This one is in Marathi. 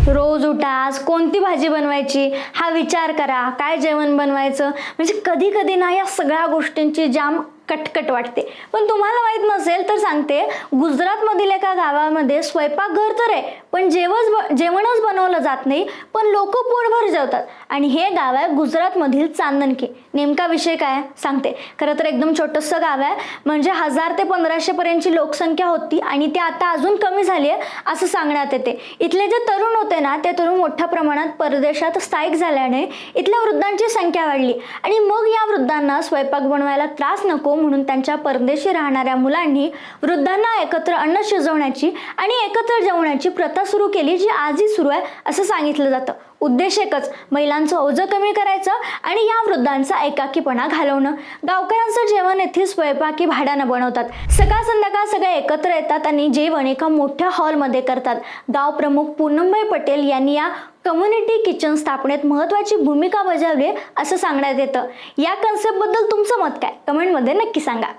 रोज उठा, आज कोणती भाजी बनवायची हा विचार करा, काय जेवण बनवायचं, म्हणजे कधी कधी ना या सगळ्या गोष्टींची जाम कटकट वाटते. पण तुम्हाला माहित नसेल तर सांगते, गुजरात मधील एका गावामध्ये स्वयंपाकघर तर आहे, पण जेवणच बनवलं जात नाही, पण लोक पोटभर जेवतात. आणि हे गाव आहे गुजरात मधील चांदनकी. नेमका विषय काय सांगते. खरं तर एकदम छोटंसं गाव आहे, म्हणजे 1000 ते 1500 पर्यंतची लोकसंख्या होती आणि ती आता अजून कमी झाली आहे असं सांगण्यात येते. इथले जे तरुण होते ना, ते तरुण मोठ्या प्रमाणात परदेशात स्थायिक झाल्याने इथल्या वृद्धांची संख्या वाढली आणि मग या वृद्धांना स्वयंपाक बनवायला त्रास नको म्हणून त्यांच्या परदेशी राहणाऱ्या मुलांनी वृद्धांना एकत्र अन्न शिजवण्याची आणि एकत्र जेवण्याची प्रथा सुरू केली, जी आजही सुरू आहे असं सांगितलं जातं. उद्देश एकच, महिलांचं ओझं कमी करायचं आणि या वृद्धांचा एकाकीपणा घालवणं. गावकऱ्यांचं जेवण येथील स्वयंपाकी भाड्यानं बनवतात. सकाळ संध्याकाळ सगळे एकत्र येतात आणि जेवण एका मोठ्या हॉलमध्ये करतात. गाव प्रमुख पूनमभाई पटेल यांनी या कम्युनिटी किचन स्थापनेत महत्त्वाची भूमिका बजावली असं सांगण्यात येतं. या कन्सेप्ट बद्दल तुमचं मत काय, कमेंटमध्ये नक्की सांगा.